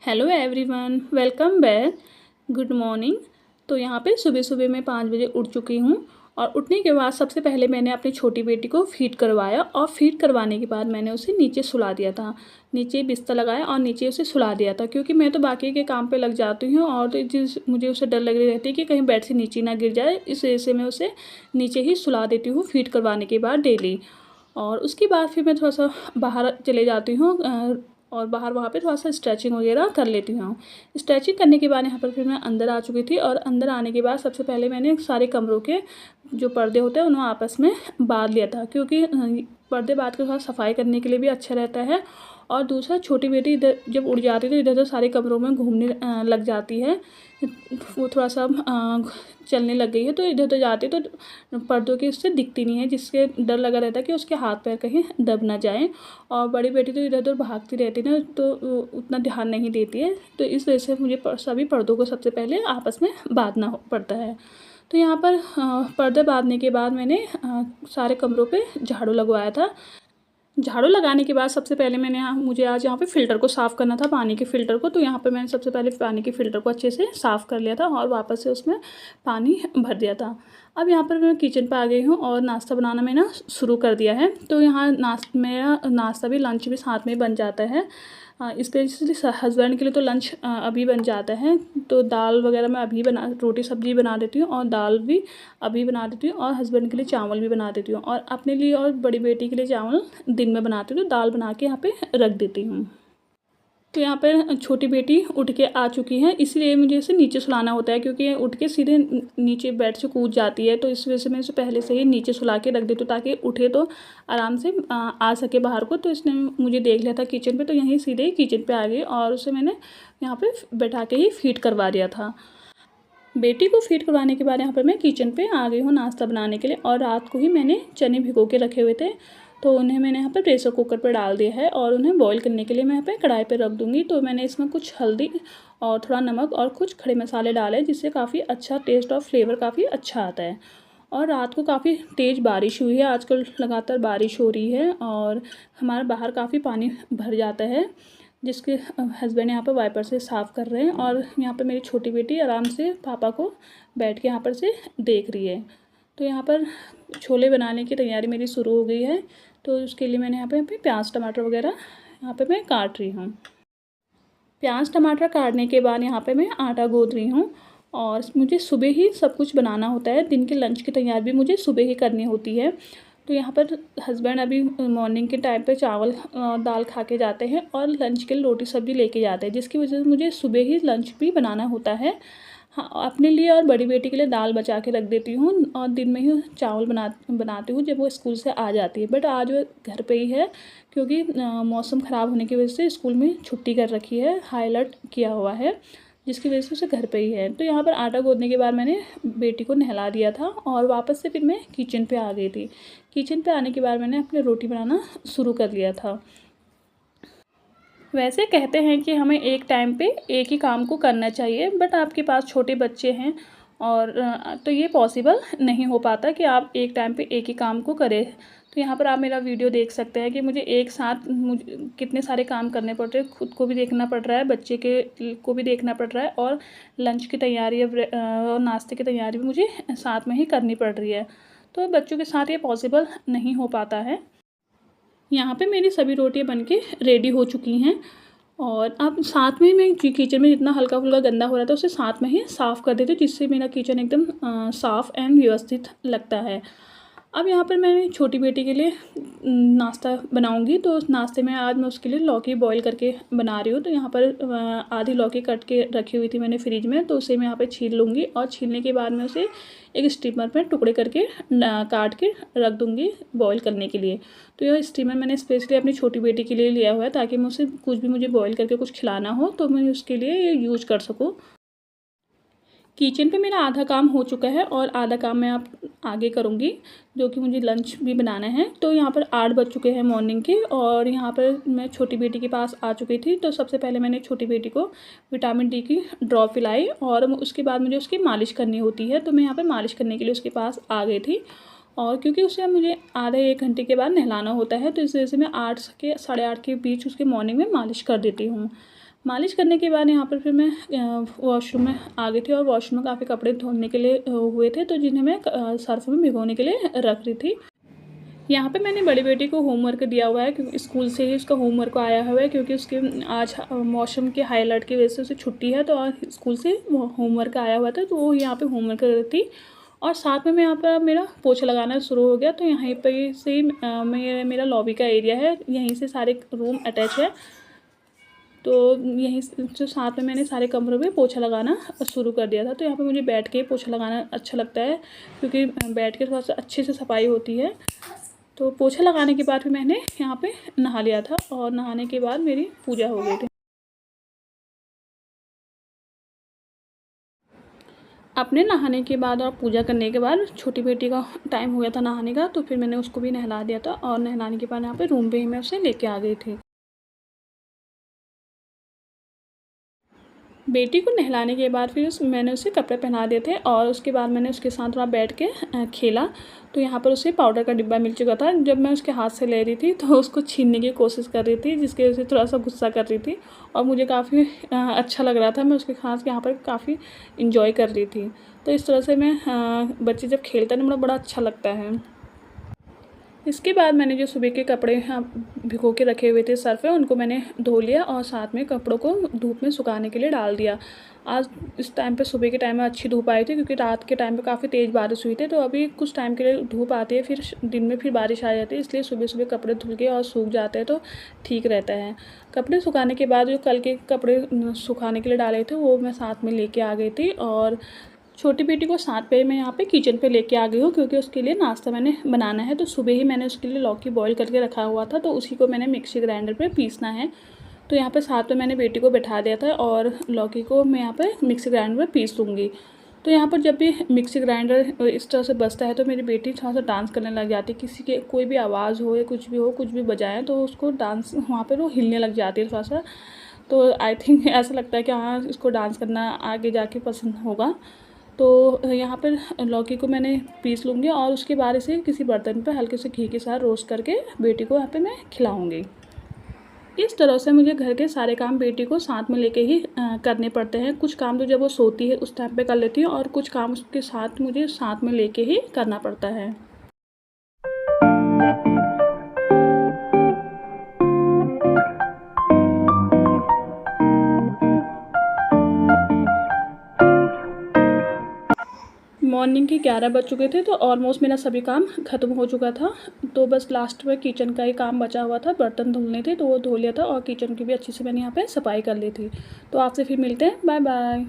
Hello everyone, welcome back. Good morning. तो यहाँ पे सुबह सुबह मैं 5 बजे उठ चुकी हूँ और उठने के बाद सबसे पहले मैंने अपनी छोटी बेटी को फीड करवाया और फीड करवाने के बाद मैंने उसे नीचे सुला दिया था। नीचे बिस्तर लगाया और नीचे उसे सुला दिया था, क्योंकि मैं तो बाकी के काम पे लग जाती हूँ और तो जिस मुझे उसे डर लग रही रहती है कि कहीं बेड से नीचे ना गिर जाए। इस वजह से मैं उसे नीचे ही सुला देती हूँ फीड करवाने के बाद डेली। और उसके बाद फिर मैं थोड़ा सा बाहर चले जाती हूँ और बाहर वहाँ पे थोड़ा सा स्ट्रेचिंग वगैरह कर लेती हूँ। स्ट्रेचिंग करने के बाद यहाँ पर फिर मैं अंदर आ चुकी थी और अंदर आने के बाद सबसे पहले मैंने सारे कमरों के जो पर्दे होते हैं उन्हें आपस में बांध लिया था, क्योंकि पर्दे बांध कर थोड़ा सफाई करने के लिए भी अच्छा रहता है। और दूसरा, छोटी बेटी इधर जब उड़ जाती है तो इधर उधर सारे कमरों में घूमने लग जाती है। वो थोड़ा सा चलने लग गई है तो इधर उधर जाती है तो पर्दों की उससे दिखती नहीं है, जिसके डर लगा रहता है कि उसके हाथ पैर कहीं दब ना जाए। और बड़ी बेटी तो इधर उधर भागती रहती है ना, तो उतना ध्यान नहीं देती है। तो इस वजह से मुझे सभी पर्दों को सबसे पहले आपस में बांधना पड़ता है। तो यहाँ पर पर्दे बांधने के बाद मैंने सारे कमरों पे झाड़ू लगवाया था। झाड़ू लगाने के बाद सबसे पहले मुझे आज यहाँ पे फ़िल्टर को साफ़ करना था, पानी के फ़िल्टर को। तो यहाँ पे मैंने सबसे पहले पानी के फ़िल्टर को अच्छे से साफ़ कर लिया था और वापस से उसमें पानी भर दिया था। अब यहाँ पर मैं किचन पे आ गई हूँ और नाश्ता बनाना मैंने शुरू कर दिया है। तो यहाँ मेरा नाश्ता भी, लंच भी साथ में बन जाता है। स्पेशली हस्बैंड के लिए तो लंच अभी बन जाता है। तो दाल वगैरह मैं अभी रोटी सब्ज़ी बना देती हूँ और दाल भी अभी बना देती हूँ और हस्बैंड के लिए चावल भी बना देती हूँ और अपने लिए और बड़ी बेटी के लिए चावल दिन में बनाती हूँ। तो दाल बना के यहाँ पे रख देती हूँ। तो यहाँ पर छोटी बेटी उठ के आ चुकी है, इसलिए मुझे इसे नीचे सुलाना होता है, क्योंकि ये उठ के सीधे नीचे बेड से कूद जाती है। तो इस वजह से मैं इसे पहले से ही नीचे सुला के रख देती हूँ ताकि उठे तो आराम से आ सके बाहर को। तो इसने मुझे देख लिया था किचन पे, तो यहीं सीधे ही किचन पे आ गई और उसे मैंने यहाँ पे बैठा के ही फीड करवा दिया था। बेटी को फीड करवाने के बाद यहाँ पर मैं किचन पे आ गई हूँ नाश्ता बनाने के लिए। और रात को ही मैंने चने भिगो के रखे हुए थे, तो उन्हें मैंने यहाँ पर प्रेशर कुकर पर डाल दिया है और उन्हें बॉईल करने के लिए मैं यहाँ पे कढ़ाई पे रख दूँगी। तो मैंने इसमें कुछ हल्दी और थोड़ा नमक और कुछ खड़े मसाले डाले, जिससे काफ़ी अच्छा टेस्ट और फ्लेवर काफ़ी अच्छा आता है। और रात को काफ़ी तेज़ बारिश हुई है, आजकल लगातार बारिश हो रही है और हमारे बाहर काफ़ी पानी भर जाता है, जिसके हस्बैंड यहाँ पर वाइपर से साफ़ कर रहे हैं। और यहाँ पर मेरी छोटी बेटी आराम से पापा को बैठ के यहाँ पर से देख रही है। तो यहाँ पर छोले बनाने की तैयारी मेरी शुरू हो गई है। तो उसके लिए मैंने यहाँ पे प्याज टमाटर वगैरह यहाँ पे मैं काट रही हूँ। प्याज टमाटर काटने के बाद यहाँ पे मैं आटा गूँथ रही हूँ। और मुझे सुबह ही सब कुछ बनाना होता है, दिन के लंच की तैयारी भी मुझे सुबह ही करनी होती है। तो यहाँ पर हस्बैंड अभी मॉर्निंग के टाइम पे चावल दाल खा के जाते हैं और लंच के लिए रोटी सब्ज़ी लेके जाते हैं, जिसकी वजह से मुझे सुबह ही लंच भी बनाना होता है। हाँ, अपने लिए और बड़ी बेटी के लिए दाल बचा के रख देती हूँ और दिन में ही चावल बनाती हूँ जब वो स्कूल से आ जाती है। बट आज वो घर पे ही है, क्योंकि मौसम ख़राब होने की वजह से स्कूल में छुट्टी कर रखी है, हाई अलर्ट किया हुआ है, जिसकी वजह से उसे घर पे ही है। तो यहाँ पर आटा गूँथने के बाद मैंने बेटी को नहला दिया था और वापस से फिर मैं किचन पे आ गई थी। किचन पे आने के बाद मैंने अपने रोटी बनाना शुरू कर लिया था। वैसे कहते हैं कि हमें एक टाइम पे एक ही काम को करना चाहिए, बट आपके पास छोटे बच्चे हैं और तो ये पॉसिबल नहीं हो पाता कि आप एक टाइम पे एक ही काम को करें। तो यहाँ पर आप मेरा वीडियो देख सकते हैं कि मुझे एक साथ मुझे कितने सारे काम करने पड़ रहे हैं। खुद को भी देखना पड़ रहा है, बच्चे के को भी देखना पड़ रहा है और लंच की तैयारी और नाश्ते की तैयारी भी मुझे साथ में ही करनी पड़ रही है। तो बच्चों के साथ ये पॉसिबल नहीं हो पाता है। यहाँ पे मेरी सभी रोटियाँ बनके रेडी हो चुकी हैं और अब साथ में ही मैं किचन में जितना हल्का फुल्का गंदा हो रहा था उसे साथ में ही साफ़ कर देती हूँ, जिससे मेरा किचन एकदम साफ़ एंड व्यवस्थित लगता है। अब यहाँ पर मैंने छोटी बेटी के लिए नाश्ता बनाऊंगी। तो उस नाश्ते में आज मैं उसके लिए लौकी बॉईल करके बना रही हूँ। तो यहाँ पर आधी लौकी कट के रखी हुई थी मैंने फ्रिज में, तो उसे मैं यहाँ पे छील लूँगी और छीलने के बाद मैं उसे एक स्टीमर में टुकड़े करके काट के रख दूँगी बॉईल करने के लिए। तो यह स्टीमर मैंने स्पेशली अपनी छोटी बेटी के लिए लिया हुआ है, ताकि मैं उसे कुछ भी मुझे बॉईल करके कुछ खिलाना हो तो मैं उसके लिए ये यूज कर सकूँ। किचन पे मेरा आधा काम हो चुका है और आधा काम मैं आप आगे करूँगी, जो कि मुझे लंच भी बनाना है। तो यहाँ पर 8 बज चुके हैं मॉर्निंग के और यहाँ पर मैं छोटी बेटी के पास आ चुकी थी। तो सबसे पहले मैंने छोटी बेटी को विटामिन डी की ड्रॉप पिलाई और उसके बाद मुझे उसकी मालिश करनी होती है। तो मैं यहाँ पर मालिश करने के लिए उसके पास आ गई थी। और क्योंकि उसे मुझे आधे 1 घंटे के बाद नहलाना होता है, तो इस वजह से मैं 8 से 8:30 के बीच उसके मॉर्निंग में मालिश कर देती हूँ। मालिश करने के बाद यहाँ पर फिर मैं वॉशरूम में आ गई थी और वॉशरूम में काफ़ी कपड़े धोने के लिए हुए थे, तो जिन्हें मैं सर्फ में भिगोने के लिए रख रही थी। यहाँ पे मैंने बड़ी बेटी को होमवर्क दिया हुआ है, क्योंकि स्कूल से ही उसका होमवर्क आया हुआ है, क्योंकि उसके आज मौसम के हाई अलर्ट की वजह से उसे छुट्टी है, तो आज स्कूल से होमवर्क आया हुआ था, तो वो यहाँ पे होमवर्क कर रही थी। और साथ में मैं यहाँ पर मेरा पोछा लगाना शुरू हो गया। तो यहाँ पे से ही मेरा लॉबी का एरिया है, यहीं से सारे रूम अटैच है, तो यहीं जो साथ में मैंने सारे कमरों में पोछा लगाना शुरू कर दिया था। तो यहाँ पे मुझे बैठ के पोछा लगाना अच्छा लगता है, क्योंकि बैठ के थोड़ा सा अच्छे से सफाई होती है। तो पोछा लगाने के बाद फिर मैंने यहाँ पे नहा लिया था, और नहाने के बाद मेरी पूजा हो गई थी। अपने नहाने के बाद और पूजा करने के बाद छोटी बेटी का टाइम हो गया था नहाने का, तो फिर मैंने उसको भी नहला दिया था, और नहलाने के बाद यहाँ पे रूम पे ही मैं उसे लेके आ गई थी। बेटी को नहलाने के बाद फिर मैंने उसे कपड़े पहना दिए थे, और उसके बाद मैंने उसके साथ थोड़ा बैठ के खेला। तो यहाँ पर उसे पाउडर का डिब्बा मिल चुका था। जब मैं उसके हाथ से ले रही थी तो उसको छीनने की कोशिश कर रही थी, जिसकी वजह से थोड़ा सा गुस्सा कर रही थी, और मुझे काफ़ी अच्छा लग रहा था। मैं उसके हाथ यहाँ पर काफ़ी इंजॉय कर रही थी। तो इस तरह से मैं बच्चे जब खेलते हैं ना, मुझे बड़ा अच्छा लगता है। इसके बाद मैंने जो सुबह के कपड़े भिगो के रखे हुए थे सर्फ में, उनको मैंने धो लिया, और साथ में कपड़ों को धूप में सुखाने के लिए डाल दिया। आज इस टाइम पे सुबह के टाइम में अच्छी धूप आई थी, क्योंकि रात के टाइम पे काफ़ी तेज़ बारिश हुई थी। तो अभी कुछ टाइम के लिए धूप आती है, फिर दिन में फिर बारिश आ जाती है, इसलिए सुबह सुबह कपड़े धुल के और सूख जाते हैं, तो ठीक रहता है। कपड़े सुखाने के बाद जो कल के कपड़े सुखाने के लिए डाले थे, वो मैं साथ में लेके आ गई थी। और छोटी बेटी को साथ पे मैं यहाँ पे किचन पे लेके आ गई हूँ, क्योंकि उसके लिए नाश्ता मैंने बनाना है। तो सुबह ही मैंने उसके लिए लौकी बॉईल करके रखा हुआ था, तो उसी को मैंने मिक्सी ग्राइंडर पे पीसना है। तो यहाँ पे साथ में मैंने बेटी को बैठा दिया था, और लौकी को मैं यहाँ पे मिक्सी ग्राइंडर पर पीस लूँगी। तो यहाँ पर जब भी मिक्सी ग्राइंडर इस तरह से बजता है, तो मेरी बेटी थोड़ा सा डांस करने लग जाती है। किसी के कोई भी आवाज़ हो या कुछ भी हो, कुछ भी बजाएँ, तो उसको डांस वहाँ पर वो हिलने लग जाती है थोड़ा सा। तो आई थिंक ऐसा लगता है कि हाँ, इसको डांस करना आगे जाके पसंद होगा। तो यहाँ पर लौकी को मैंने पीस लूँगी, और उसके बाद इसे किसी बर्तन पर हल्के से घी के साथ रोस्ट करके बेटी को यहाँ पे मैं खिलाऊँगी। इस तरह से मुझे घर के सारे काम बेटी को साथ में लेके ही करने पड़ते हैं। कुछ काम तो जब वो सोती है उस टाइम पे कर लेती हूँ, और कुछ काम उसके साथ मुझे साथ में लेके ही करना पड़ता है। मॉर्निंग के 11 बज चुके थे, तो ऑलमोस्ट मेरा सभी काम ख़त्म हो चुका था। तो बस लास्ट में किचन का ही काम बचा हुआ था, बर्तन धुलने थे, तो वो धो लिया था, और किचन की भी अच्छी से मैंने यहाँ पे सफाई कर ली थी। तो आपसे फिर मिलते हैं, बाय बाय।